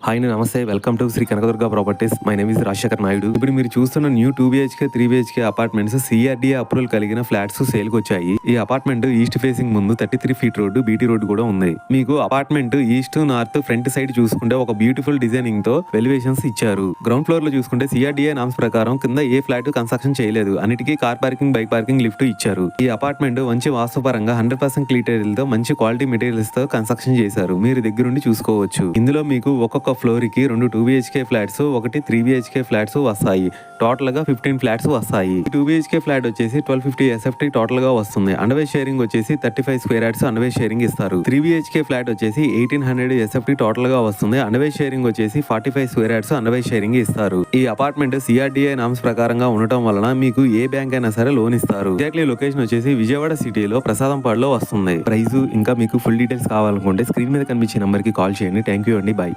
Hi నమస్తే welcome to Shri Kanakadurga properties. My name is Rajasekhar Naidu. ఇప్పుడు మీరు చూస్తున్న new 2 BHK 3 BHK apartments CRDA approval కలిగిన ఫ్లాట్స్ సేల్ కి వచ్చాయి. ఈ అపార్ట్మెంట్ ఈస్ట్ ఫేసింగ్ ముందు 33 ఫీట్ రోడ్డు బీటీ రోడ్డు కూడా ఉంది. మీకు apartment east north front side చూసుకుంటే ఒక బ్యూటిఫుల్ డిజైనింగ్ తో ఎలివేషన్స్ ఇచ్చారు. గ్రౌండ్ ఫ్లోర్ లో చూసుకుంటే CRDA నామ్స్ ప్రకారం కింద ఏ ఫ్లాట్ కన్స్ట్రక్షన్ చేయలేదు. అన్నిటికీ car parking, bike parking, lift ఇచ్చారు. ఈ అపార్ట్మెంట్ మంచి వాస్తుపరంగా 100% క్లీటేరియల్ తో మంచి క్వాలిటీ మెటీరియల్స్ తో కన్స్ట్రక్షన్ చేశారు. మీరు దగ్గరుండి చూసుకోవచ్చు. ఇందులో మీకు ఒక్కొక్క ఫ్లోర్ కి 2 2 BHK ఫ్లాట్స్, ఒకటి 3 BHK ఫ్లాట్స్ వస్తాయి. టోటల్ గా 15 ఫ్లాట్స్ వస్తాయి. 2 BHK ఫ్లాట్ వచ్చేసి 1250 SFT టోటల్ గా వస్తుంది. అండర్వే షేరింగ్ వచ్చేసి 35 స్క్వేర్ యార్డ్స్ అండర్వే షేరింగ్ ఇస్తారు. 3 BHK ఫ్లాట్ వచ్చేసి 1800 SFT టోటల్ గా వస్తుంది. అండర్వే షేరింగ్ వచ్చేసి 45 స్క్వేర్ యార్డ్స్ అండర్వే షేరింగ్ ఇస్తారు. ఈ అపార్ట్మెంట్ CRDA నామ్స్ ప్రకారంగా ఉండటం వలన మీకు ఏ బ్యాంక్ అయినా సరే లోన్ ఇస్తారు. ఎగ్జాక్ట్లీ లొకేషన్ వచ్చేసి విజయవాడ సిటీలో ప్రసాదంపాడులో వస్తుంది. ప్రైస్ ఇంకా మీకు ఫుల్ డీటెయిల్స్ కావాలనుకుంటే స్క్రీన్ మీద కనిపించే నెంబర్ కి కాల్ చేయండి. థ్యాంక్ యూ అండి. బై.